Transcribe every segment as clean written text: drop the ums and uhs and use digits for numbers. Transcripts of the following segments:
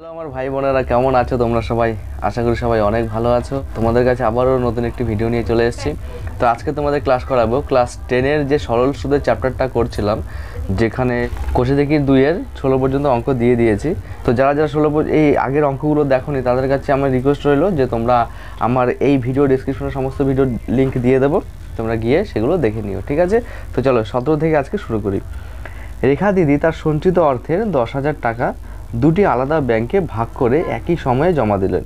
Hello আমার ভাই বোনেরা, কেমন আছো তোমরা সবাই? আশা করি সবাই অনেক ভালো আছো। তোমাদের কাছে আবারও নতুন একটি ভিডিও নিয়ে চলে এসেছি। তো আজকে তোমাদের ক্লাস করাবো ক্লাস 10-এর যে সরল সুদের চ্যাপ্টারটা করছিলাম, যেখানে কোষে দেখি 2-এর 16 পর্যন্ত অঙ্ক দিয়ে দিয়েছি। তো যারা যারা 16 এই আগের অঙ্কগুলো দেখোনি তাদের কাছে আমার রিকোয়েস্ট রইলো যে তোমরা আমার এই ভিডিও ডেসক্রিপশনে সমস্ত ভিডিও লিঙ্ক দিয়ে দেবো, তোমরা গিয়ে সেগুলো দেখে নিও, ঠিক আছে? তো চলো 17 থেকে আজকে শুরু করি। রেখা দিদি তার সঞ্চিত অর্থের 10,000 টাকা দুটি আলাদা ব্যাংকে ভাগ করে একই সময়ে জমা দিলেন।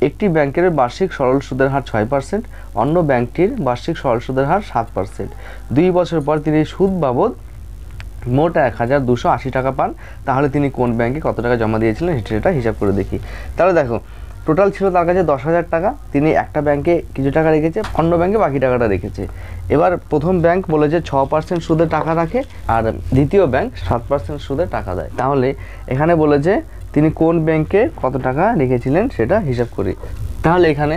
একটি ব্যাংকের বার্ষিক সরল সুদের হার 6%, অন্য ব্যাংকটির বার্ষিক সরল সুদের হার 7%। 2 বছর পর তিনি সুদ বাবদ মোট 1,280 টাকা পান। তাহলে তিনি কোন ব্যাংকে কত টাকা জমা দিয়েছিলেন সেটা হিসাব করে দেখি। তাহলে দেখো, টোটাল ছিল তার কাছে 10,000 টাকা। তিনি একটা ব্যাংকে কিছু টাকা রেখেছে, অন্য ব্যাংকে বাকি টাকাটা রেখেছে। এবার প্রথম ব্যাংক বলেছে 6% সুদে টাকা রাখে, আর দ্বিতীয় ব্যাংক 7% সুদে টাকা দেয়। তাহলে এখানে বলেছে তিনি কোন ব্যাংকে কত টাকা রেখেছিলেন সেটা হিসাব করি। তাহলে এখানে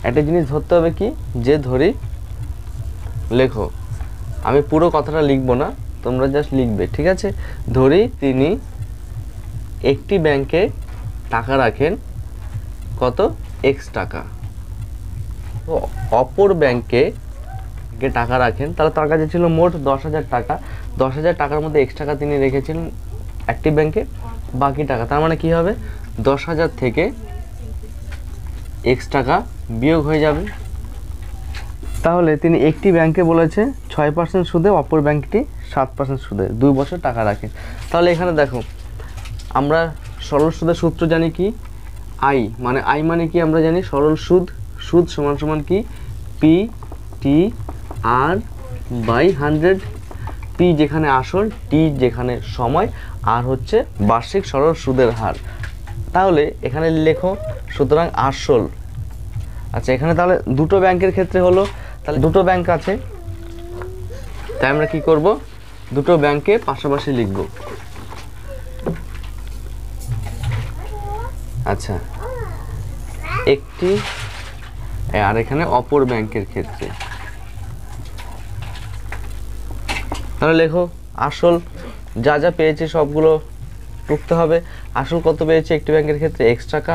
একটা জিনিস ধরতে হবে, কি যে ধরি, লেখো, আমি পুরো কথাটা লিখবো না, তোমরা জাস্ট লিখবে, ঠিক আছে? ধরি তিনি একটি ব্যাংকে টাকা রাখেন কত, এক্স টাকা, তো অপর ব্যাংকে টাকা রাখেন, তাহলে তার কাছে ছিল মোট 10,000 টাকা। 10,000 টাকার মধ্যে এক্স টাকা তিনি রেখেছিলেন একটি ব্যাংকে, বাকি টাকা, তার মানে কি হবে, 10,000 থেকে এক্স টাকা বিয়োগ হয়ে যাবে। তাহলে তিনি একটি ব্যাংকে বলেছে 6% সুদে, অপর ব্যাংকটি 7% সুদে 2 বছর টাকা রাখে। তাহলে এখানে দেখো, আমরা সরল সুদের সূত্র জানি কি, আই মানে কি আমরা জানি, সরল সুদ, সুদ সমান সমান কি, P T R by 100। P যেখানে আসল, টি যেখানে সময়, আর হচ্ছে বার্ষিক সরল সুদের হার। তাহলে এখানে লেখো, সুতরাং আসল, আচ্ছা এখানে তাহলে দুটো ব্যাংকের ক্ষেত্রে হলো, তাহলে দুটো ব্যাংক আছে, তাই আমরা কি করব, দুটো ব্যাংকে পাশাপাশি লিখব। আচ্ছা, একটি, আর এখানে অপর ব্যাংকের ক্ষেত্রে। তাহলে লেখো, আসল যা যা পেয়েছে সবগুলো টুকতে হবে। আসল কত পেয়েছে একটি ব্যাংকের ক্ষেত্রে, এক্স টাকা।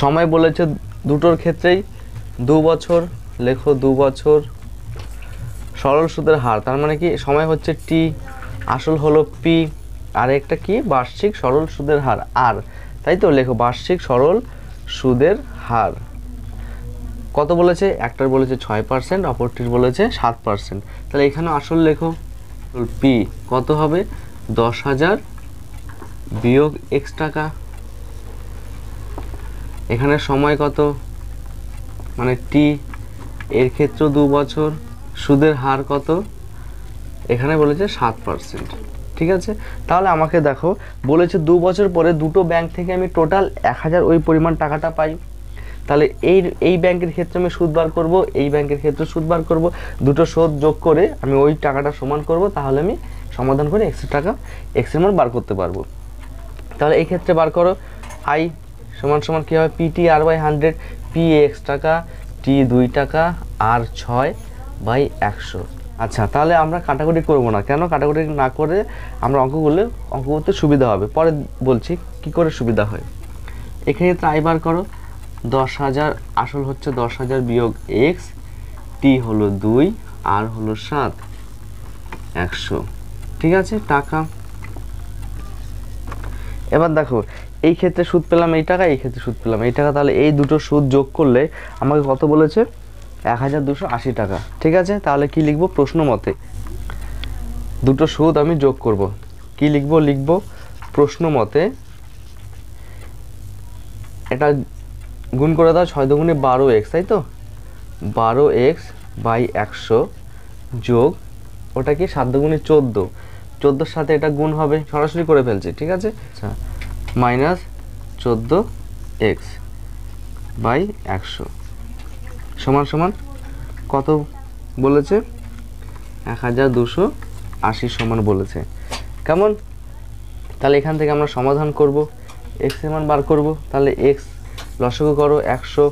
সময় বলেছে দুটোর ক্ষেত্রেই 2 বছর, লেখো 2 বছর। সরল সুদের হার, তার মানে কি, সময় হচ্ছে টি, আসল হলো পি, আর একটা কি, বার্ষিক সরল সুদের হার আর, তাই তো, লেখো বার্ষিক সরল সুদের হার কত বলেছে, একটার বলেছে 6%, অপরটির বলেছে 7%। তাহলে এখানে আসল লেখো, পি কত হবে, 10,000 বিয়োগ এক্স টাকা। এখানে সময় কত, মানে টি, এর ক্ষেত্রে 2 বছর, সুদের হার কত, এখানে বলেছে 7%, ঠিক আছে? তাহলে আমাকে দেখো, বলেছে 2 বছর পরে দুটো ব্যাংক থেকে আমি টোটাল 1,000 ওই পরিমাণ টাকাটা পাই। তাহলে এই ব্যাংকের ক্ষেত্রে আমি সুদ বার করব, এই ব্যাংকের ক্ষেত্রে সুদ বার করব, দুটো সুদ যোগ করে আমি ওই টাকাটা সমান করব, তাহলে আমি সমাধান করে এক্স এর মান বার করতে পারবো। তাহলে এই ক্ষেত্রে বার করো, আই সমান সমান কী হবে, PT R by 100, P x টাকা, টি 2 টাকা, আর 6/100। আচ্ছা, তাহলে আমরা কাটাকুটি করব না, কেন কাটাকুটি না করে আমরা অঙ্ক করতে সুবিধা হবে, পরে বলছি কি করে সুবিধা হয়। এক্ষেত্রে আই বার করো, 10,000 আসল হচ্ছে 10,000 বিয়োগ এক্স, টি হলো 2, আর হলো 7/100, ঠিক আছে, টাকা। এবার দেখো, এই ক্ষেত্রে সুদ পেলাম এই টাকা, এই ক্ষেত্রে সুদ পেলাম এই টাকা, তাহলে এই দুটো সুদ যোগ করলে আমাকে কত বলেছে, 1,280 টাকা, ঠিক আছে? তাহলে কি লিখবো, প্রশ্ন মতে দুটো সুদ আমি যোগ করব, কি লিখবো প্রশ্ন মতে, এটা গুণ করে দাও, 6 দুগুণে 12x, তাই তো, 12x বাই 100 যোগ, ওটা কি 7 দুগুণে 14, 14-র সাথে এটা গুণ হবে, সরাসরি করে ফেলছি, ঠিক আছে? আচ্ছা, মাইনাস 14x বাই 100 সমান সমান কত বলেছে, 1,280 সমান বলেছে, কেমন? তাহলে এখান থেকে আমরা সমাধান করব, এক্স এর মান বার করব। তাহলে এক্স লসাগু করো 100,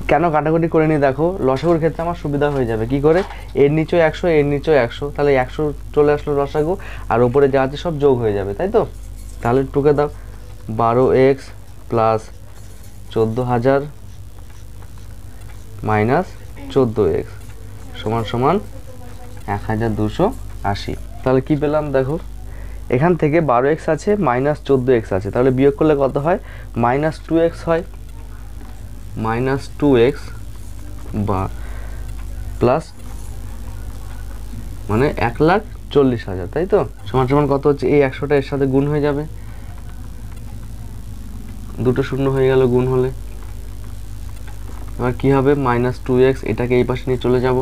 কেন কাটাকুটি করে নি, দেখো লসাগুর ক্ষেত্রে আমার সুবিধা হয়ে যাবে, কি করে, এর নিচেও 100, এর নিচেও 100, তাহলে 100 চলে আসলো লসাগু, আর উপরে যা আছে সব যোগ হয়ে যাবে, তাই তো? তাহলে টুকে দাও, 12x প্লাস 14,000 মাইনাস 14x সমান সমান 1280। তাহলে কি পেলাম দেখো, এখান থেকে 12x আছে মাইনাস 14x আছে, তাহলে বিয়োগ করলে কত হয়, মাইনাস 2x হয়, মাইনাস 2x বা প্লাস মানে 1,40,000, তাই তো, সমান সমান কত হচ্ছে, এই 100টা এর সাথে গুণ হয়ে যাবে, দুটো শূন্য হয়ে গেল গুণ হলে। এবার কি হবে, মাইনাস 2x, এটাকে এই পাশে নিয়ে চলে যাব,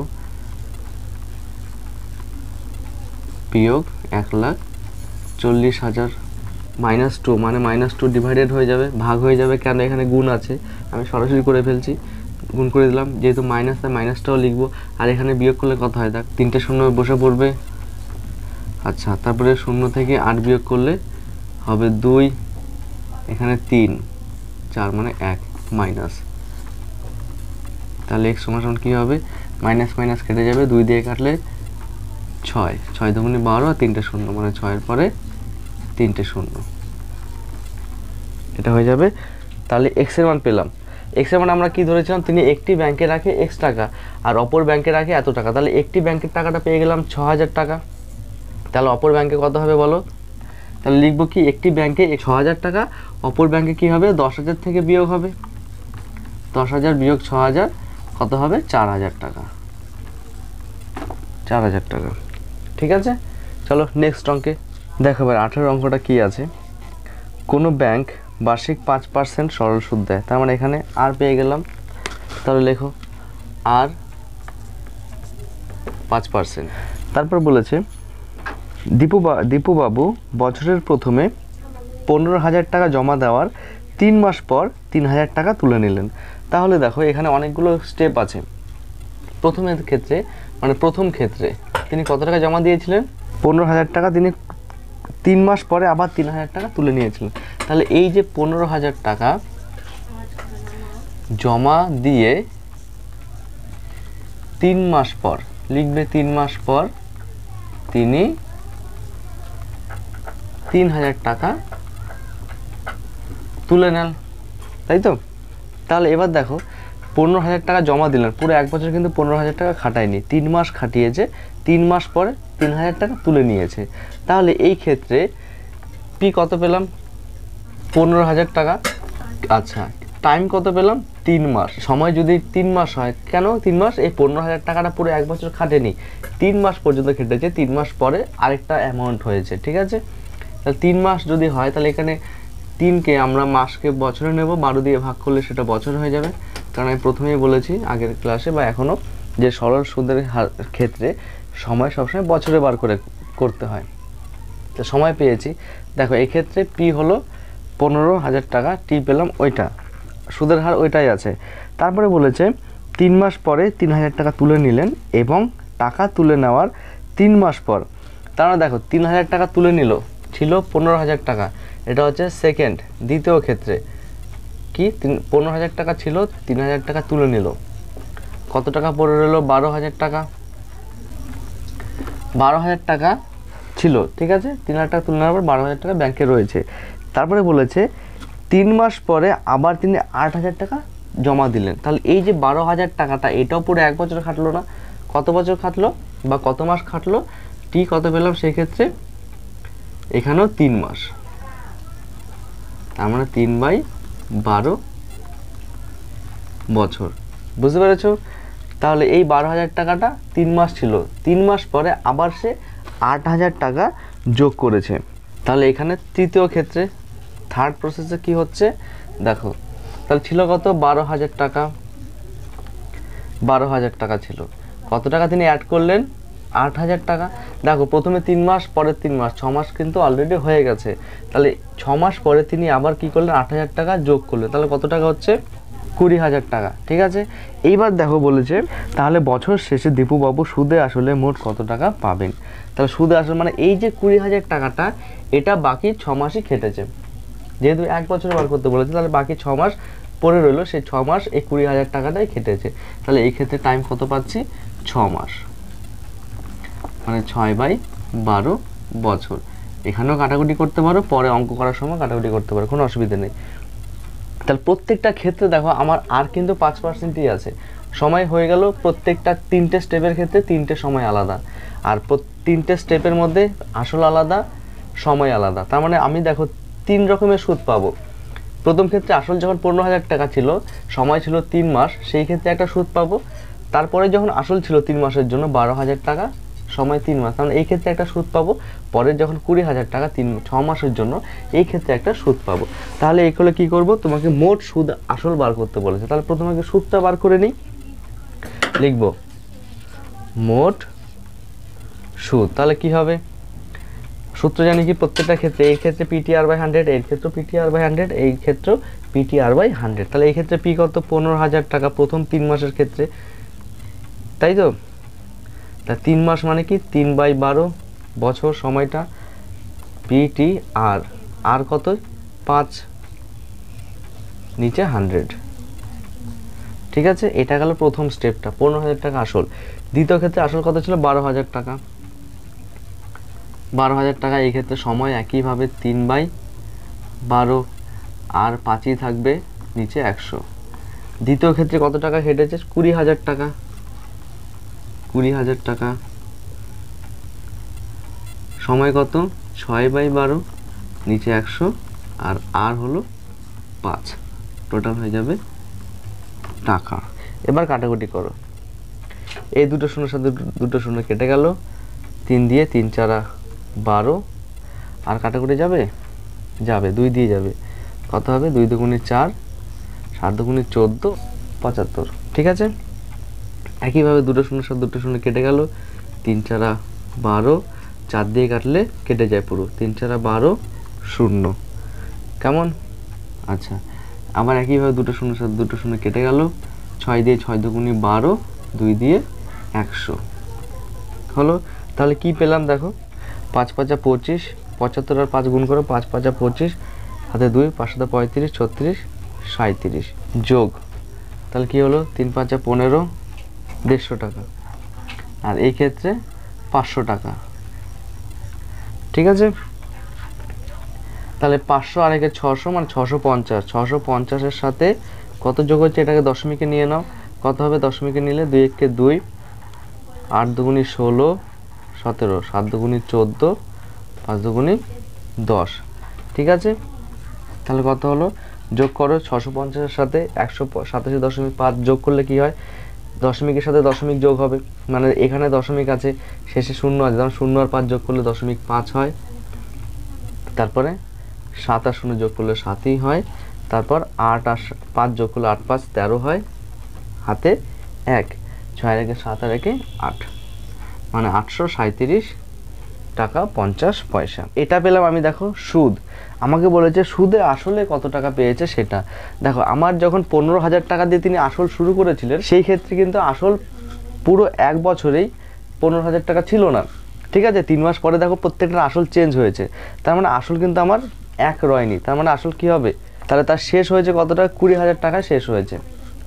বিয়োগ 1,40,000 মাইনাস 2 মানে মাইনাস 2 ডিভাইডেড হয়ে যাবে, ভাগ হয়ে যাবে, কেন এখানে গুণ আছে, আমি সরাসরি করে ফেলছি, গুণ করে দিলাম, যেহেতু মাইনাস তাই মাইনাসটাও লিখবো, আর এখানে বিয়োগ করলে কত হয়, দেখ 3টে শূন্য বসে পড়বে। আচ্ছা, তারপরে 0 থেকে 8 বিয়োগ করলে হবে 2, এখানে 3, 4 মানে 1 মাইনাস, তাহলে x সমান কী হবে, মাইনাস মাইনাস কেটে যাবে, 2 দিয়ে কাটলে 6, 6 দুগুণে 12 আর 3টে শূন্য মানে 6-এর পরে 3টে শূন্য, এটা হয়ে যাবে। তাহলে x এর মান পেলাম। x এর মান আমরা কি ধরেছিলাম, তিনি একটি ব্যাংকে রাখে x টাকা আর অপর ব্যাংকে রাখে এত টাকা, তাহলে একটি ব্যাংকের টাকাটা পেয়ে গেলাম 6,000 টাকা, তাহলে অপর ব্যাংকে কত হবে বলো, তাহলে লিখবো কি, একটি ব্যাংকে 6,000 টাকা, অপর ব্যাংকে কি হবে, 10,000 থেকে বিয়োগ হবে, 10,000 বিয়োগ 6,000 কত হবে, 4,000 টাকা, 4,000 টাকা। ঠিক আছে, চলো নেক্সট অঙ্কে দেখো। এবার 18 অঙ্কটা কি আছে, কোনো ব্যাংক বার্ষিক 5% সরল সুদ দেয়, তার মানে এখানে আর পেয়ে গেলাম, তাহলে লেখো আর 5%। তারপর বলেছে দীপুবাবু বছরের প্রথমে 15,000 টাকা জমা দেওয়ার 3 মাস পর 3,000 টাকা তুলে নিলেন। তাহলে দেখো এখানে অনেকগুলো স্টেপ আছে। প্রথম ক্ষেত্রে তিনি কত টাকা জমা দিয়েছিলেন, 15,000 টাকা, তিনি 3 মাস পরে আবার 3,000 টাকা তুলে নিয়েছিলেন। তাহলে এই যে 15,000 টাকা জমা দিয়ে 3 মাস পর লিখবে, 3 মাস পর তিনি 3,000 টাকা তুলে নেন, তাই তো। তাহলে এবার দেখো 15,000 টাকা জমা দিলেন, পুরো 1 বছর কিন্তু 15,000 টাকা খাটায়নি, 3 মাস খাটিয়েছে, 3 মাস পরে 3,000 টাকা তুলে নিয়েছে। তাহলে এই ক্ষেত্রে পি কত পেলাম, 15,000 টাকা। আচ্ছা, টাইম কত পেলাম, 3 মাস। সময় যদি 3 মাস হয়, কেন 3 মাস, এই 15,000 টাকাটা পুরো 1 বছর খাটেনি, 3 মাস পর্যন্ত খেটেছে, 3 মাস পরে আরেকটা অ্যামাউন্ট হয়েছে, ঠিক আছে। তাহলে 3 মাস যদি হয়, তাহলে এখানে 3কে আমরা মাসকে বছরে নেব, 12 দিয়ে ভাগ করলে সেটা বছর হয়ে যাবে, কারণ আমি প্রথমেই বলেছি আগের ক্লাসে বা এখনও, যে সরল সুদের ক্ষেত্রে সময় সবসময় বছরে বার করে করতে হয়। তো সময় পেয়েছি, দেখো এক্ষেত্রে পি হলো 15,000 টাকা, টি পেলাম ওইটা, সুদের হার ওইটাই আছে। তারপরে বলেছে 3 মাস পরে 3,000 টাকা তুলে নিলেন এবং টাকা তুলে নেওয়ার 3 মাস পর, তারা দেখো 3,000 টাকা তুলে নিল, ছিল 15,000 টাকা, এটা হচ্ছে সেকেন্ড, দ্বিতীয় ক্ষেত্রে কি 15,000 টাকা ছিল, 3,000 টাকা তুলে নিল, কত টাকা পড়ে রইল, 12,000 টাকা, 12,000 টাকা ছিল, ঠিক আছে, 3,000 টাকা তুলে নেওয়ার পর 12,000 টাকা ব্যাংকে রয়েছে। তারপরে বলেছে 3 মাস পরে আবার তিনি 8,000 টাকা জমা দিলেন, তাহলে এই যে 12,000 টাকাটা, এটাও পুরো 1 বছর খাটলো না, কত বছর খাটলো বা কত মাস খাটলো, টি কত পেলাম, সেই ক্ষেত্রে এখানেও 3 মাস, তার মানে 3/12 বছর, বুঝতে পেরেছ। তাহলে এই 12,000 টাকাটা 3 মাস ছিল, 3 মাস পরে আবার সে 8,000 টাকা যোগ করেছে। তাহলে এখানে তৃতীয় ক্ষেত্রে, থার্ড প্রসেসে কি হচ্ছে দেখো, তাহলে ছিল কত, 12,000 টাকা, 12,000 টাকা ছিল, কত টাকা তিনি অ্যাড করলেন, 8,000 টাকা। দেখো প্রথমে 3 মাস, পরে 3 মাস, 6 মাস কিন্তু অলরেডি হয়ে গেছে, তাহলে 6 মাস পরে তিনি আবার কি করলেন, 8,000 টাকা যোগ করলেন, তাহলে কত টাকা হচ্ছে, 20,000 টাকা, ঠিক আছে। এইবার দেখো বলেছে তাহলে বছর শেষে দীপুবাবু সুদে আসলে মোট কত টাকা পাবেন। তাহলে সুদে আসলে মানে এই যে 20,000 টাকাটা, এটা বাকি 6 মাসই খেটেছে, যেহেতু 1 বছর বার করতে বলেছে, তাহলে বাকি 6 মাস পরে রইলো, সেই 6 মাস এই 20,000 টাকাটাই খেটেছে। তাহলে এই ক্ষেত্রে টাইম কত পাচ্ছি, 6 মাস, মানে 6/12 বছর। এখানেও কাটাকুটি করতে পারো, পরে অঙ্ক করার সময় কাটাকুটি করতে পারো, কোনো অসুবিধা নেই। তাহলে প্রত্যেকটা ক্ষেত্রে দেখো আমার আর কিন্তু 5%ই আছে। সময় হয়ে গেল প্রত্যেকটা 3টে স্টেপের ক্ষেত্রে 3টে সময় আলাদা, আর 3টে স্টেপের মধ্যে আসল আলাদা, সময় আলাদা। তার মানে আমি দেখো 3 রকমের সুদ পাবো। প্রথম ক্ষেত্রে আসল যখন 15,000 টাকা ছিল, সময় ছিল 3 মাস, সেই ক্ষেত্রে একটা সুদ পাবো। তারপরে যখন আসল ছিল 3 মাসের জন্য 12,000 টাকা, সময় 3 মাস, তাহলে এই ক্ষেত্রে একটা সুদ পাবো। পরে যখন 20,000 টাকা 6 মাসের জন্য, এই ক্ষেত্রে একটা সুদ পাবো। তাহলে এইগুলো কি করব, তোমাকে মোট সুদ আসল বার করতে বলেছে। তাহলে প্রথমে আগে সুদটা বার করে নিই, লিখব মোট সুদ। তাহলে কি হবে, সূত্র জানি কি প্রত্যেকটা ক্ষেত্রে, এই ক্ষেত্রে PTR/100, এর ক্ষেত্রে PTR/100, এই ক্ষেত্রে PTR/100। তাহলে এই ক্ষেত্রে পি কত, 15,000 টাকা প্রথম 3 মাসের ক্ষেত্রে, তাই তো। তা 3 মাস মানে কি 3/12 বছর সময়টা, PTR, আর কত 5, নিচে 100। ঠিক আছে, এটা গেল প্রথম স্টেপটা, 15,000 টাকা আসল। দ্বিতীয় ক্ষেত্রে আসল কত ছিল, 12,000 টাকা। 12,000 টাকা, এই ক্ষেত্রে সময় একইভাবে 3/12, আর 5ই থাকবে, নিচে 100। দ্বিতীয় ক্ষেত্রে কত টাকা হেঁটেছে, 20,000 টাকা। 20,000 টাকা, সময় কত, 6/12, নিচে 100, আর হলো 5, টোটাল হয়ে যাবে টাকা। এবার কাটাকুটি করো, এই দুটো শূন্যর সাথে দুটো শূন্য কেটে গেল, 3 দিয়ে 3 4 12, আর কাটাকুটি যাবে, যাবে 2 দিয়ে যাবে, কত হবে, 2 দুগুণে 4, 7 দুগুণে 14, 75। ঠিক আছে, একইভাবে দুটো শূন্যর সাথে দুটো শূন্য কেটে গেল, 3 4 12, 4 দিয়ে কাটলে কেটে যায় পুরো, 3 4 12, 0। কেমন, আচ্ছা। আবার একইভাবে দুটো শূন্যর সাথে দুটো শূন্য কেটে গেল, 6 দিয়ে 6 দুগুণে 12, 2 দিয়ে 100 হলো। তাহলে কি পেলাম দেখো, 5 5 25, 75 আর 5 গুণ করো, 5 5 25, হাতে 2, 5 7 35, 36, 37 যোগ, তাহলে কি হলো, 3 5 15, 150 টাকা, আর এই ক্ষেত্রে 500 টাকা। ঠিক আছে, তাহলে 500 আর একে 600, মানে 650। 650-এর সাথে কত যোগ হচ্ছে, এটাকে দশমিকে নিয়ে নাও, কত হবে, দশমিকে নিলে 2 1 2, 8 দুগুণি 16, 17, 7 দুগুণি 14, 5 দুগুণি 10। ঠিক আছে, তাহলে কত হলো, যোগ করো, 650-এর সাথে 187.5 যোগ করলে কি হয়, দশমিকের সাথে দশমিক যোগ হবে, মানে এখানে দশমিক আছে, শেষে শূন্য আছে, যেমন 0 আর 5 যোগ করলে 0.5 হয়, তারপরে 7 আর 0 যোগ করলে 7ই হয়, তারপর 8 আর 5 যোগ করলে 8 5 13 হয়, হাতে 1, 6 আর 1 7 আর 1 8, মানে 837 টাকা 50 পয়সা। এটা পেলাম আমি, দেখো সুদ। আমাকে বলেছে সুদে আসলে কত টাকা পেয়েছে সেটা। দেখো আমার যখন 15,000 টাকা দিয়ে তিনি আসল শুরু করেছিলেন, সেই ক্ষেত্রে কিন্তু আসল পুরো 1 বছরেই 15,000 টাকা ছিল না। ঠিক আছে, 3 মাস পরে দেখো প্রত্যেকটা আসল চেঞ্জ হয়েছে, তার মানে আসল কিন্তু আমার এক রয়নি, তার মানে আসল কি হবে, তাহলে তার শেষ হয়েছে কত টাকা, 20,000 টাকা শেষ হয়েছে।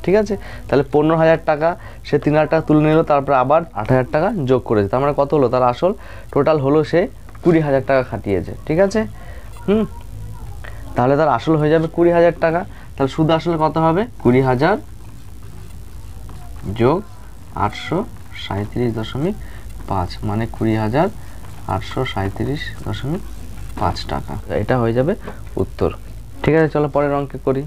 ঠিক আছে, তাহলে 15,000 টাকা সে 3,000 টাকা তুলে নিল, তারপর আবার 8,000 টাকা যোগ করেছে, তার মানে কত হলো, তার আসল টোটাল হলো সে 20,000 টাকা খাটিয়েছে। ঠিক আছে, তাহলে তার আসল হয়ে যাবে 20,000 টাকা। তাহলে সুদ আসলে কত হবে, 20,000 যোগ 837.5, মানে 20,837.5 টাকা। এটা হয়ে যাবে উত্তর। ঠিক আছে, চলো পরের অঙ্কে করি।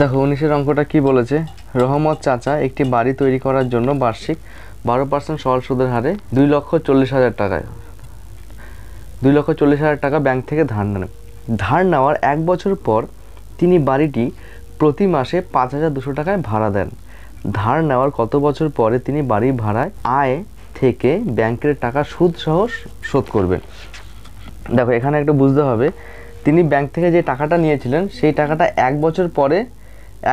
দেখো 19-এর অঙ্কটা কি বলেছে, রহমত চাচা একটি বাড়ি তৈরি করার জন্য বার্ষিক 12% সরল সুদের হারে 2,40,000 টাকায় 2,40,000 টাকা ব্যাংক থেকে ধার নেন। ধার নেওয়ার 1 বছর পর তিনি বাড়িটি প্রতি মাসে 5,200 টাকায় ভাড়া দেন। ধার নেওয়ার কত বছর পরে তিনি বাড়ি ভাড়ায় আয় থেকে ব্যাংকের টাকা সুদ সহ শোধ করবেন। দেখো এখানে একটা বুঝতে হবে, তিনি ব্যাংক থেকে যে টাকাটা নিয়েছিলেন সেই টাকাটা 1 বছর পরে,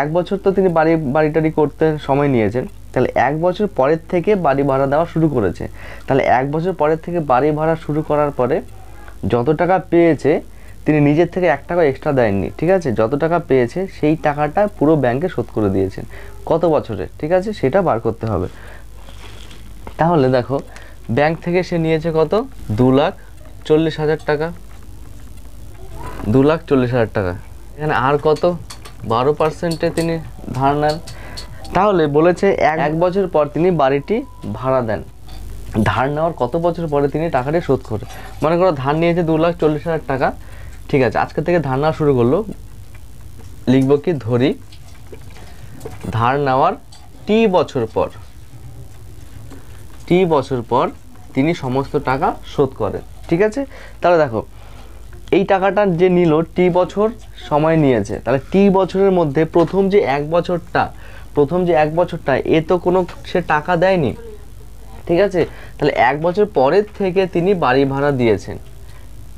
1 বছর তো তিনি বাড়িটারি করতে সময় নিয়েছেন, তাহলে 1 বছর পরের থেকে বাড়ি ভাড়া দেওয়া শুরু করেছে। তাহলে 1 বছর পরের থেকে বাড়ি ভাড়া শুরু করার পরে যত টাকা পেয়েছে তিনি নিজের থেকে 1 টাকা এক্সট্রা দেননি। ঠিক আছে, যত টাকা পেয়েছে সেই টাকাটা পুরো ব্যাংকে শোধ করে দিয়েছেন। কত বছরে, ঠিক আছে, সেটা বার করতে হবে। তাহলে দেখো ব্যাংক থেকে সে নিয়েছে কত, 2,40,000 টাকা। 2,40,000 টাকা। এখানে আর কত 12%-এ তিনি ধার নেন। তাহলে বলেছে এক বছর পর তিনি বাড়িটি ভাড়া দেন। ধার নেওয়ার কত বছর পরে তিনি টাকাটি শোধ করে? মনে করো ধার নিয়েছে 2,40,000 টাকা, ঠিক আছে, আজকে থেকে ধার নেওয়া শুরু করলো। লিখব কি, ধরি ধার নেওয়ার টি বছর পর তিনি সমস্ত টাকা শোধ করেন। ঠিক আছে, তাহলে দেখো এই টাকাটা যে নিল টি বছর সময় নিয়েছে, তাহলে টি বছরের মধ্যে প্রথম যে এক বছরটা এ তো কোনো সে টাকা দেয়নি। ঠিক আছে, তাহলে এক বছর পরের থেকে তিনি বাড়ি ভাড়া দিয়েছেন,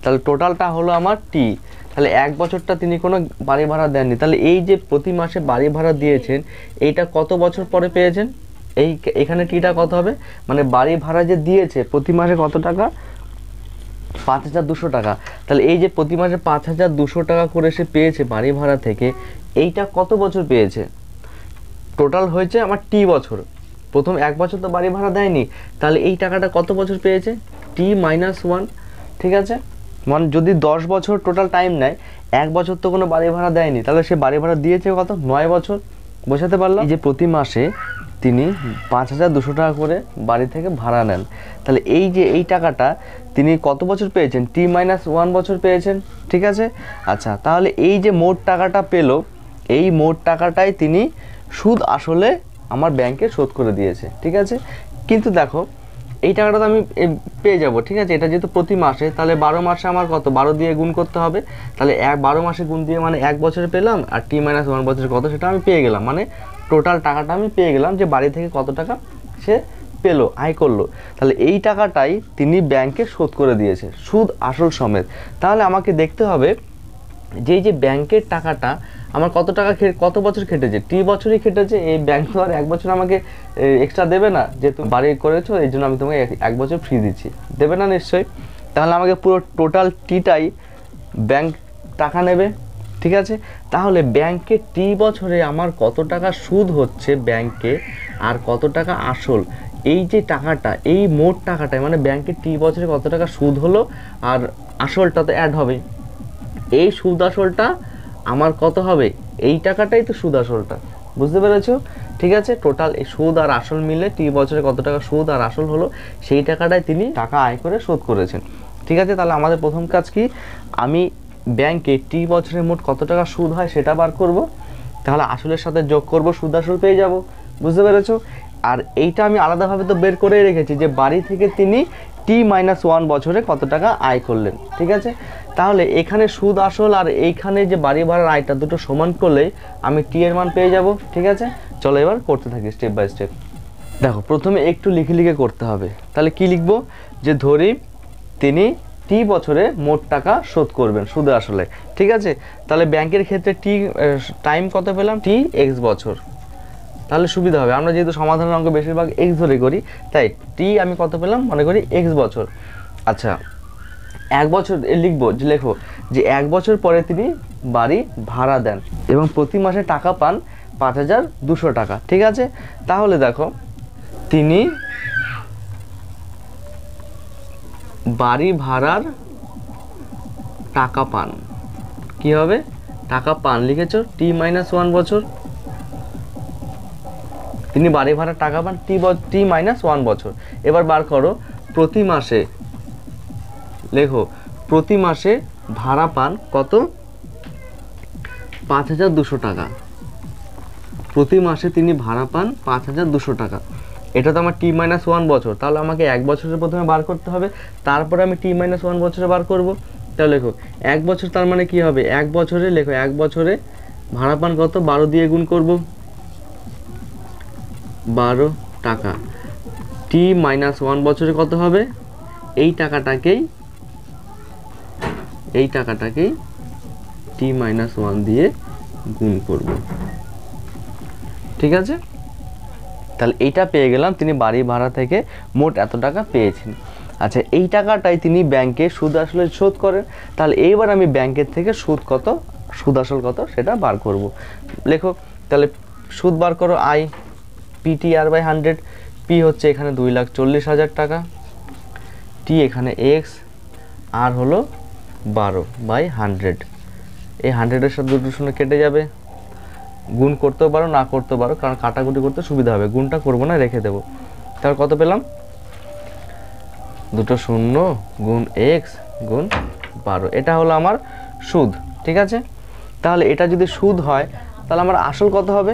তাহলে টোটালটা হলো আমার টি। তাহলে এক বছরটা তিনি কোনো বাড়ি ভাড়া দেননি, তাহলে এই যে প্রতি মাসে বাড়ি ভাড়া দিয়েছেন এইটা কত বছর পরে পেয়েছেন? এখানে টিটা কত হবে, মানে বাড়ি ভাড়া যে দিয়েছে প্রতি মাসে কত টাকা, 5,200 টাকা। তাহলে এই যে প্রতি মাসে 5,200 টাকা করে সে পেয়েছে বাড়ি ভাড়া থেকে, এইটা কত বছর পেয়েছে? টোটাল হয়েছে আমার টি বছর, প্রথম এক বছর তো বাড়ি ভাড়া দেয়নি, তাহলে এই টাকাটা কত বছর পেয়েছে? T-1। ঠিক আছে, মানে যদি 10 বছর টোটাল টাইম নেয়, এক বছর তো কোনো বাড়ি ভাড়া দেয়নি, তাহলে সে বাড়ি ভাড়া দিয়েছে কত? 9 বছর। বোঝাতে পারলাম? এই যে প্রতি মাসে তিনি 5,200 টাকা করে বাড়ি থেকে ভাড়া নেন, তাহলে এই যে এই টাকাটা তিনি কত বছর পেয়েছেন? T-1 বছর পেয়েছেন। ঠিক আছে, আচ্ছা, তাহলে এই যে মোট টাকাটা পেল, এই মোট টাকাটাই তিনি সুদ আসলে আমার ব্যাংকে শোধ করে দিয়েছে। ঠিক আছে, কিন্তু দেখো এই টাকাটা তো আমি পেয়ে যাব। ঠিক আছে, এটা যেহেতু প্রতি মাসে, তাহলে 12 মাসে আমার কত, 12 দিয়ে গুণ করতে হবে, তাহলে 12 মাসে গুণ দিয়ে মানে এক বছরে পেলাম, আর T-1 বছরে কত সেটা আমি পেয়ে গেলাম, মানে টোটাল টাকাটা আমি পেয়ে গেলাম যে বাড়ি থেকে কত টাকা সে পেলো, আয় করলো। তাহলে এই টাকাটাই তিনি ব্যাংকে শোধ করে দিয়েছে, সুদ আসল সমেত। তাহলে আমাকে দেখতে হবে যে এই যে ব্যাংকের টাকাটা আমার কত টাকা কত বছর খেটেছে? টি বছরই খেটেছে। এই ব্যাংক তো আর এক বছর আমাকে এক্সট্রা দেবে না, যে তুমি বাড়ি করেছো এই জন্য আমি তোমাকে এক বছর ফ্রি দিচ্ছি, দেবে না নিশ্চয়ই। তাহলে আমাকে পুরো টোটাল টিটাই ব্যাংক টাকা নেবে। ঠিক আছে, তাহলে ব্যাংকে টি বছরে আমার কত টাকা সুদ হচ্ছে ব্যাংকে আর কত টাকা আসল, এই যে টাকাটা, এই মোট টাকাটাই মানে ব্যাংকে টি বছরে কত টাকা সুদ হলো আর আসলটা তো অ্যাড হবে, এই সুদ আসলটা আমার কত হবে? এই টাকাটাই তো সুদ আসলটা, বুঝতে পেরেছো? ঠিক আছে, টোটাল এই সুদ আর আসল মিলে টি বছরে কত টাকা সুদ আর আসল হলো, সেই টাকাটাই তিনি টাকা আয় করে শোধ করেছেন। ঠিক আছে, তাহলে আমাদের প্রথম কাজ কি, আমি ব্যাংকে টি বছরে মোট কত টাকা সুদ হয় সেটা বার করব, তাহলে আসলের সাথে যোগ করব, সুদ আসল পেয়ে যাব। বুঝতে পেরেছো? আর এইটা আমি আলাদাভাবে তো বের করে রেখেছি যে বাড়ি থেকে তিনি T-1 বছরে কত টাকা আয় করলেন। ঠিক আছে, তাহলে এখানে সুদ আসল আর এইখানে যে বাড়ি ভাড়ার আয়টা দুটো সমান করলেই আমি টি এর মান পেয়ে যাব। ঠিক আছে, চলো এবার করতে থাকি স্টেপ বাই স্টেপ। দেখো প্রথমে একটু লিখে করতে হবে, তাহলে কি লিখবো, যে ধরি তিনি টি বছরে মোট টাকা শোধ করবেন সুদে আসলে। ঠিক আছে, তাহলে ব্যাংকের ক্ষেত্রে টি টাইম কত পেলাম? T(x) বছর, তাহলে সুবিধা হবে, আমরা যেহেতু সমাধানের অঙ্ক বেশিরভাগ x ধরে করি, তাই টি আমি কত পেলাম, মনে করি x বছর। আচ্ছা, এক বছর লিখবো, যে লেখো যে এক বছর পরে তিনি বাড়ি ভাড়া দেন এবং প্রতি মাসে টাকা পান 5,200 টাকা। ঠিক আছে, তাহলে দেখো তিনি বাড়ি ভাড়ার টাকা পান, কি হবে? টাকা পান লিখেছো T-1 বছর, তিনি বাড়ি ভাড়ার টাকা পান T-1 বছর। এবার বার করো প্রতি মাসে, লেখো প্রতি মাসে ভাড়া পান কত? 5,200 টাকা। প্রতি মাসে তিনি ভাড়া পান 5,200 টাকা। এটা তো আমার T-1 বছর, তাহলে আমাকে এক বছরের প্রথমে বার করতে হবে, তারপরে আমি T-1 বছরে বার করব। তাহলে লেখো এক বছর, তার মানে কি হবে? এক বছরে লেখো এক বছরে ভাড়া পান কত? 12 দিয়ে গুণ করব, 12 টাকা। T-1 বছরে কত হবে? এই টাকাটাকেই T-1 দিয়ে গুণ করব। ঠিক আছে, তাহলে এইটা পেয়ে গেলাম তিনি বাড়ি ভাড়া থেকে মোট এত টাকা পেয়েছেন। আচ্ছা, এই টাকাটাই তিনি ব্যাংকে সুদ আসলে শোধ করেন। তাহলে এইবার আমি ব্যাংকের থেকে সুদ কত, সুদ আসল কত সেটা বার করব। লেখো তাহলে সুদ বার করো, আই PTR/100, পি হচ্ছে এখানে 2,40,000 টাকা, টি এখানে x, আর হলো 12/100। এই 100-এর সাথে দুটো শূন্য কেটে যাবে, গুণ করতেও পারো না করতেও পারো, কারণ কাটাকুটি করতে সুবিধা হবে, গুণটা করবো না, রেখে দেবো। তাহলে কত পেলাম, দুটো শূন্য গুণ এক্স গুণ 12, এটা হলো আমার সুদ। ঠিক আছে, তাহলে এটা যদি সুদ হয় তাহলে আমার আসল কত হবে,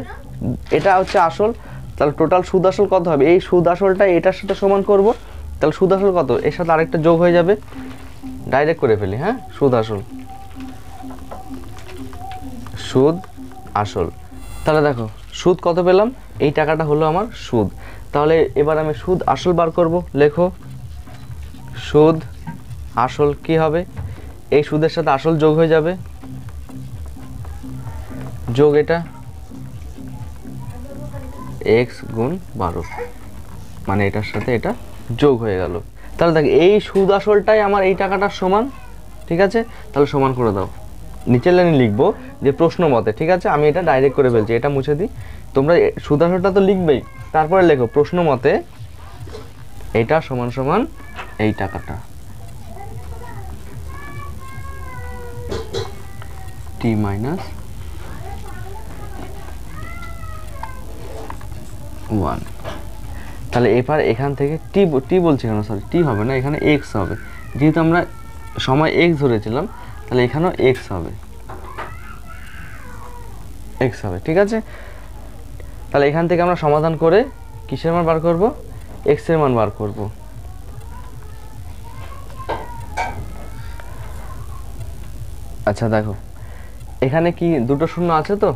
এটা হচ্ছে আসল, তাহলে টোটাল সুদ আসল কত হবে, এই সুদ আসলটা এটার সাথে সমান করব, তাহলে সুদ আসল কত, এর সাথে আরেকটা যোগ হয়ে যাবে, ডাইরেক্ট করে ফেলি। হ্যাঁ, সুদ আসল, সুদ আসল। তাহলে দেখো সুদ কত পেলাম, এই টাকাটা হলো আমার সুদ। তাহলে এবার আমি সুদ আসল বার করব, লেখো সুদ আসল কি হবে, এই সুদের সাথে আসল যোগ হয়ে যাবে, যোগ এটা x গুণ 12, মানে এটার সাথে এটা যোগ হয়ে গেল। তাহলে দেখ এই সুদ আসলটাই আমার এই টাকাটার সমান। ঠিক আছে, তাহলে সমান করে দাও, নিচের লাইনে লিখবো যে প্রশ্ন মতে। ঠিক আছে, আমি এটা ডাইরেক্ট করে ফেলছি, এটা মুছে দিই, তোমরা সুদ আসলটা তো লিখবেই, তারপরে লেখো প্রশ্ন মতে এটা সমান সমান এই টাকাটা, t মাইনাস 1। তাহলে এবার এখান থেকে টি বলছি কেন, সরি টি হবে না, এখানে এক্স হবে, যেহেতু আমরা সময় এক্স ধরেছিলাম, তাহলে এখানেও এক্স হবে, এক্স হবে। ঠিক আছে, তাহলে এখান থেকে আমরা সমাধান করে কিসের মান বার করব, এক্স এর মান বার করব। আচ্ছা দেখো এখানে কি দুটো শূন্য আছে, তো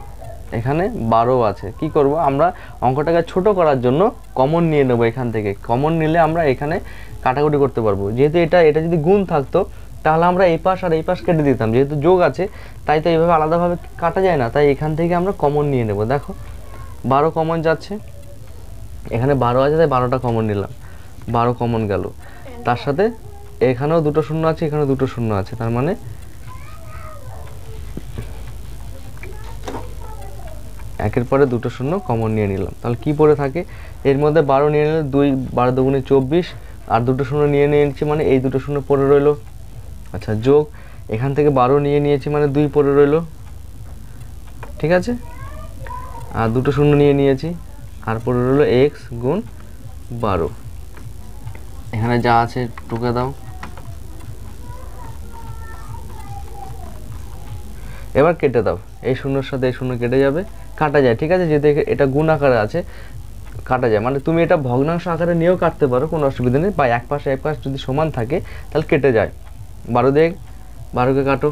এখানে 12 আছে, কি করব আমরা অঙ্কটাকে ছোট করার জন্য কমন নিয়ে নেব, এখান থেকে কমন নিলে আমরা এখানে কাটাকুটি করতে পারবো, যেহেতু এটা যদি গুণ থাকতো তাহলে আমরা এই পাশ আর এই পাশ কেটে দিতাম, যেহেতু যোগ আছে তাই তো এইভাবে আলাদাভাবে কাটা যায় না, তাই এখান থেকে আমরা কমন নিয়ে নেব। দেখো 12 কমন যাচ্ছে, এখানে 12 আছে তাই 12টা কমন নিলাম, 12 কমন গেল, তার সাথে এখানেও দুটো শূন্য আছে, এখানেও দুটো শূন্য আছে, তার মানে একের পরে দুটো শূন্য কমন নিয়ে নিলাম। তাহলে কি পড়ে থাকে, এর মধ্যে 12 নিয়ে নিলে 2 12 দুগুণে 24, আর দুটো শূন্য নিয়ে নিয়েছি মানে এই দুটো শূন্য পড়ে রইলো। আচ্ছা যোগ এখান থেকে 12 নিয়ে নিয়েছি মানে 2 পড়ে রইলো। ঠিক আছে, আর দুটো শূন্য নিয়ে নিয়েছি আর পড়ে রইলো x গুণ 12, এখানে যা আছে টুকে দাও। এবার কেটে দাও, এই শূন্যর সাথে এই শূন্য কেটে যাবে, কাটা যায়। ঠিক আছে, যেহেতু এটা গুণ আকারে আছে কাটা যায়, মানে তুমি এটা ভগ্নাংশ আকারে নিয়েও কাটতে পারো, কোনো অসুবিধা নেই, বা এক পাশ যদি সমান থাকে তাহলে কেটে যায়। 12 দিয়ে 12কে কাটো।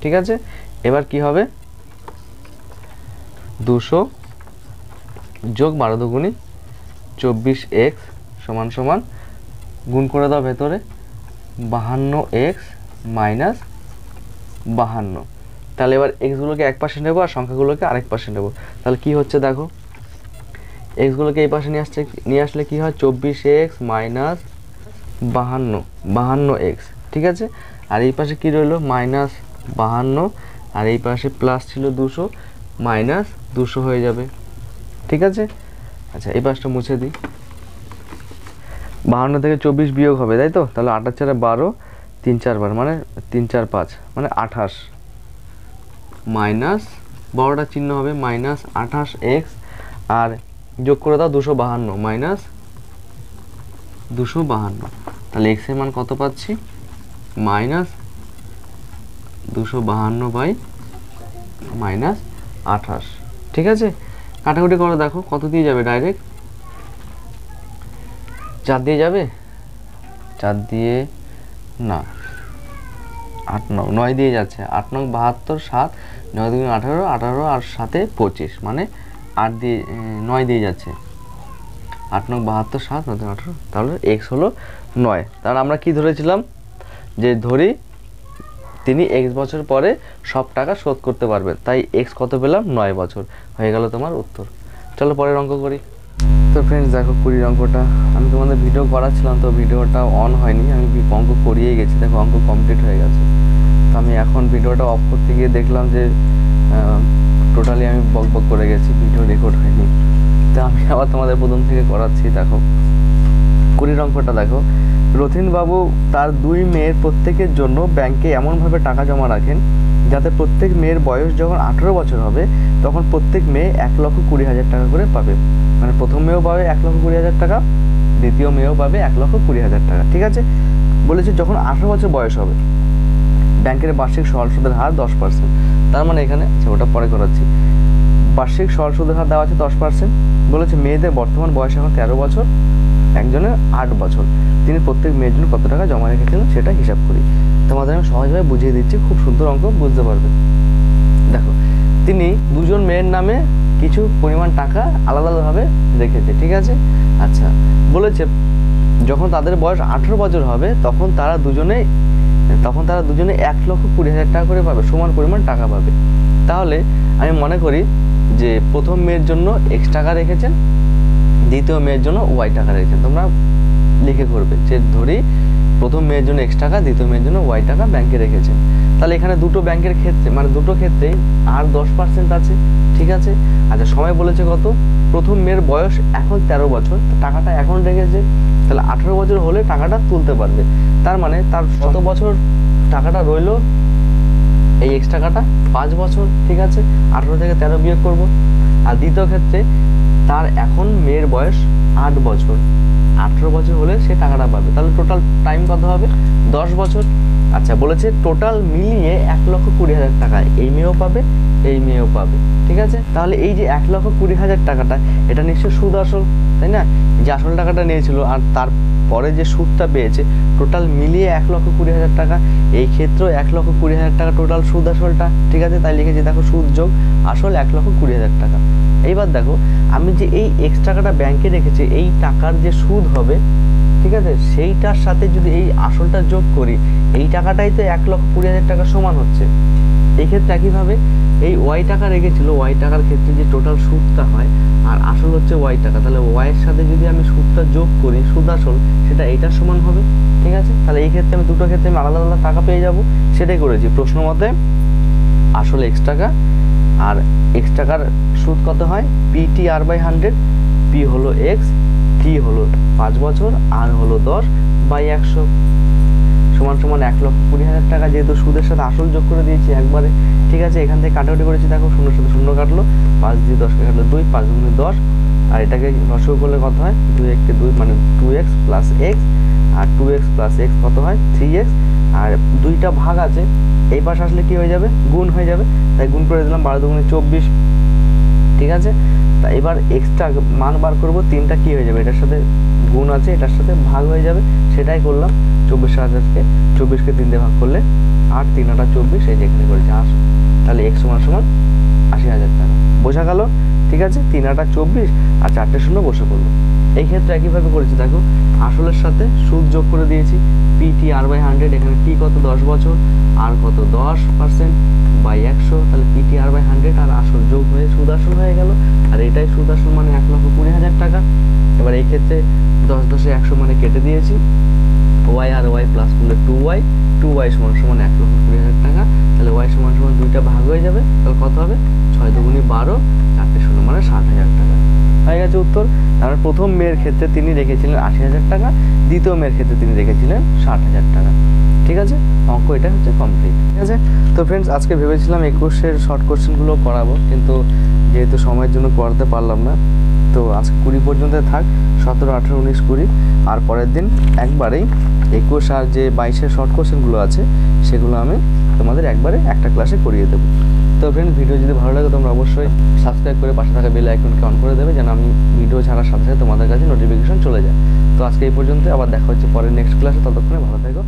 ঠিক আছে, এবার কি হবে, 200 যোগ 12 দুগুণি 24x সমান সমান গুণ করে দাও ভেতরে 52x মাইনাস 52। তাহলে এবার এক্সগুলোকে এক পাশে নেবো আর সংখ্যাগুলোকে আরেক পাশে নেবো, তাহলে কি হচ্ছে দেখো, এক্সগুলোকে এই পাশে নিয়ে আসলে কি হয়, 24x মাইনাস 52x। ঠিক আছে, আর এই পাশে কি রইলো মাইনাস 52, আর এই পাশে প্লাস ছিল 200, মাইনাস 200 হয়ে যাবে। ঠিক আছে, আচ্ছা এই পাশটা মুছে দিই, 52 থেকে 24 বিয়োগ হবে তাই তো, তাহলে 8 4 12, 3 4 বার মানে 3 4 5 মানে 28, মাইনাস বড়টা চিহ্ন হবে মাইনাস 28x, আর যোগ করে দাও 252 মাইনাস 252, তাহলে x এর মান কত পাচ্ছি, মাইনাস 252 বাই মাইনাস 28। ঠিক আছে, কাটাকুটি করে দেখো কত দিয়ে যাবে, ডাইরেক্ট 4 দিয়ে যাবে, 4 দিয়ে না 8 9 দিয়ে যাচ্ছে, 8 9 72, 7 9 2 18, 18 আর 7 25 মানে 8 দিয়ে 9 দিয়ে যাচ্ছে, 8 9 72, 7 9 2 18, তাহলে x হলো 9। তাহলে আমরা কি ধরেছিলাম, যে ধরি তিনি x বছর পরে সব টাকা শোধ করতে পারবেন, তাই x কত পেলাম, 9 বছর, হয়ে গেল তোমার উত্তর। চলো পরের অঙ্ক করি। তো ফ্রেন্ডস দেখো 20 অঙ্কটা আমি তোমাদের ভিডিও করাচ্ছিলাম, তো ভিডিওটা অন হয়নি, আমি অঙ্ক করিয়েই গেছি, দেখো অঙ্ক কমপ্লিট হয়ে গেছে। তো আমি এখন ভিডিওটা অফ করতে গিয়ে দেখলাম যে টোটালি আমি বক করে গেছি, ভিডিও রেকর্ড হয়নি, তো আমি আবার তোমাদের প্রথম থেকে করাচ্ছি। দেখো 20 অঙ্কটা দেখো, রথীনবাবু তার 2 মেয়ের প্রত্যেকের জন্য ব্যাংকে এমনভাবে টাকা জমা রাখেন যাতে প্রত্যেক মেয়ের বয়স যখন 18 বছর হবে তখন প্রত্যেক মেয়ে 1,20,000 টাকা করে পাবে। মানে প্রথম মেয়েও পাবে 1,20,000 টাকা, দ্বিতীয় মেয়েও পাবে 1,20,000 টাকা। ঠিক আছে, বলেছে যখন 18 বছর বয়স হবে ব্যাংকের বার্ষিক সরল সুদের হার 10%। তার মানে এখানে ওটা পরে করাচ্ছি, বার্ষিক সরল সুদের হার দেওয়া আছে 10%। বলেছে মেয়েদের বর্তমান বয়স এখন 13 বছর, একজনের 8 বছর, তিনি প্রত্যেক মেয়ের জন্য কত টাকা জমা রেখেছিলেন সেটা হিসাব করি। তোমাদের আমি সহজভাবে বুঝিয়ে দিচ্ছি, খুব সুন্দর অঙ্ক, বুঝতে পারবে। দেখো, তিনি দুজন মেয়ের নামে কিছু পরিমাণ টাকা আলাদা আলাদাভাবে রেখেছে। ঠিক আছে, আচ্ছা বলেছে যখন তাদের বয়স 18 বছর হবে তখন তারা দুজনে 1,20,000 টাকা করে পাবে, সমান পরিমাণ টাকা পাবে। তাহলে আমি মনে করি যে প্রথম মেয়ের জন্য X টাকা রেখেছেন, দ্বিতীয় মেয়ের জন্য Y টাকা রেখেছেন। তোমরা লিখে করবে যে ধরি প্রথম মেয়ের জন্য X টাকা, দ্বিতীয় মেয়ের জন্য Y টাকা ব্যাংকে রেখেছেন। তাহলে এখানে দুটো ব্যাংকের ক্ষেত্রে মানে দুটো ক্ষেত্রেই আর 10% আছে। ঠিক আছে, আচ্ছা সময় বলেছে কত, প্রথম মেয়ের বয়স এখন 13 বছর, টাকাটা এখন রেখেছে, তাহলে 18 বছর হলে টাকাটা তুলতে পারবে। তার মানে তার কত বছর টাকাটা রইলো, এই X টাকাটা 5 বছর। ঠিক আছে, 18 থেকে 13 বিয়োগ করব। আর দ্বিতীয় ক্ষেত্রে তার এখন মেয়ের বয়স 8 বছর, 18 বছর হলে সে টাকাটা পাবে। তাহলে টোটাল টাইম কত হবে, 10 বছর। আচ্ছা বলেছে টোটাল মিলিয়ে 1,20,000 টাকা এই মেয়েও পাবে, এই মেয়েও পাবে। ঠিক আছে, তাহলে এই যে 1,20,000 টাকাটা এটা নিশ্চয়ই সুদ আসল, তাই না? যে আসল টাকাটা নিয়েছিল আর তারপরে যে সুদটা পেয়েছে, টোটাল মিলিয়ে 1,20,000 টাকা। এই ক্ষেত্রেও 1,20,000 টাকা টোটাল সুদ আসলটা। ঠিক আছে, তাই লিখেছি দেখো সুদ যোগ আসল 1,20,000 টাকা। এইবার দেখো আমি যে এই X টাকাটা ব্যাংকে রেখেছি, এই টাকার যে সুদ হবে, ঠিক আছে, সেইটার সাথে যদি এই আসলটা যোগ করি, এই টাকাটাই তো 1,20,000 টাকা সমান হচ্ছে। এই ক্ষেত্রে একইভাবে এই Y টাকা রেখেছিল, Y টাকার ক্ষেত্রে যে টোটাল সুদটা হয় আর আসল হচ্ছে Y টাকা, তাহলে Y এর সাথে যদি আমি সুদটা যোগ করি, সুদ আসল, সেটা এইটার সমান হবে। ঠিক আছে, তাহলে এই ক্ষেত্রে আমি দুটো ক্ষেত্রে আমি আলাদা আলাদা টাকা পেয়ে যাব, সেটাই করেছি। প্রশ্ন মতে আসল X টাকা আর X টাকার সুদ কত হয়, PT/100, P হলো X, T হলো 5 বছর, R হলো 10/100 সমান সমান 1,20,000 টাকা। যেহেতু সুদের সাথে আসল যোগ করে দিয়েছি একবারে, ঠিক আছে, এখান থেকে কাটাকুটি করেছি, দেখো শূন্যর সাথে শূন্য কাটলো, 5 দিয়ে 10 কাটলো 2, 5 গুণে 10, আর এটাকে লসাগু করলে কত হয়, 2 × 2 মানে 2x প্লাস x, আর 2x প্লাস x কত হয় 3x, আর দুইটা ভাগ আছে, এই পাশে আসলে কি হয়ে যাবে, গুণ হয়ে যাবে, তাই গুণ করে দিলাম, 12 × 2 = 24। ঠিক আছে, তা এবার এক্সট্রা মান বার করব, 3টা কি হয়ে যাবে, এটার সাথে গুণ আছে, এটার সাথে ভাগ হয়ে যাবে, সেটাই করলাম। 24,000কে 3 দিয়ে ভাগ করলে 8, 3 × 8 = 24, এই যেখানে করেছি 8, তাহলে x = 80,000 টাকা। বোঝা গেল? ঠিক আছে, 3 × 8 = 24 আর 4টে শূন্য বসে পড়লো। এই ক্ষেত্রে একইভাবে করেছি, দেখো আসলের সাথে সুদ যোগ করে দিয়েছি, PT/100, এখানে T কত 10 বছর, আর কত 10%/100, তাহলে PT/100 আর আসল যোগ হয়ে সুদ আসল হয়ে গেল, আর এটাই সুদ আসল মানে 1,20,000 টাকা। এবার এই ক্ষেত্রে 10 10 100 মানে কেটে দিয়েছি, y আর y প্লাস করলে 2y = 1,20,000 টাকা। তাহলে y = দুইটা ভাগ হয়ে যাবে, তাহলে কত হবে, 6 × 2 = 12, 4টে শূন্য মানে 60,000 টাকা। হয়ে গেছে উত্তর। তারপর প্রথম মেয়ের ক্ষেত্রে তিনি রেখেছিলেন 80,000 টাকা, দ্বিতীয় মেয়ের ক্ষেত্রে তিনি রেখেছিলেন 60,000 টাকা। ঠিক আছে, অঙ্ক এটা হচ্ছে কমপ্লিট। ঠিক আছে, তো ফ্রেন্ডস আজকে ভেবেছিলাম 21-এর শর্ট কোশ্চেনগুলো করাবো, কিন্তু যেহেতু সময়ের জন্য করাতে পারলাম না, তো আজকে 20 পর্যন্ত থাক, 17, 18, 19, 20, আর পরের দিন একবারেই 21 আর যে 22-এর শর্ট কোশ্চেনগুলো আছে সেগুলো আমি তোমাদের একবারে একটা ক্লাসে করিয়ে দেবো। তো ফ্রেন্ডস ভিডিও যদি ভালো লাগে তোমরা অবশ্যই সাবস্ক্রাইব করে পাশে থাকা বেল আইকনকে অন করে দেবে, যেন আমি ভিডিও ছাড়ার সাথে সাথে তোমাদের কাছে নোটিফিকেশন চলে যায়। তো আজকে এই পর্যন্ত, আবার দেখা হচ্ছে পরের নেক্সট ক্লাসে, ততক্ষণে ভালো থেকো।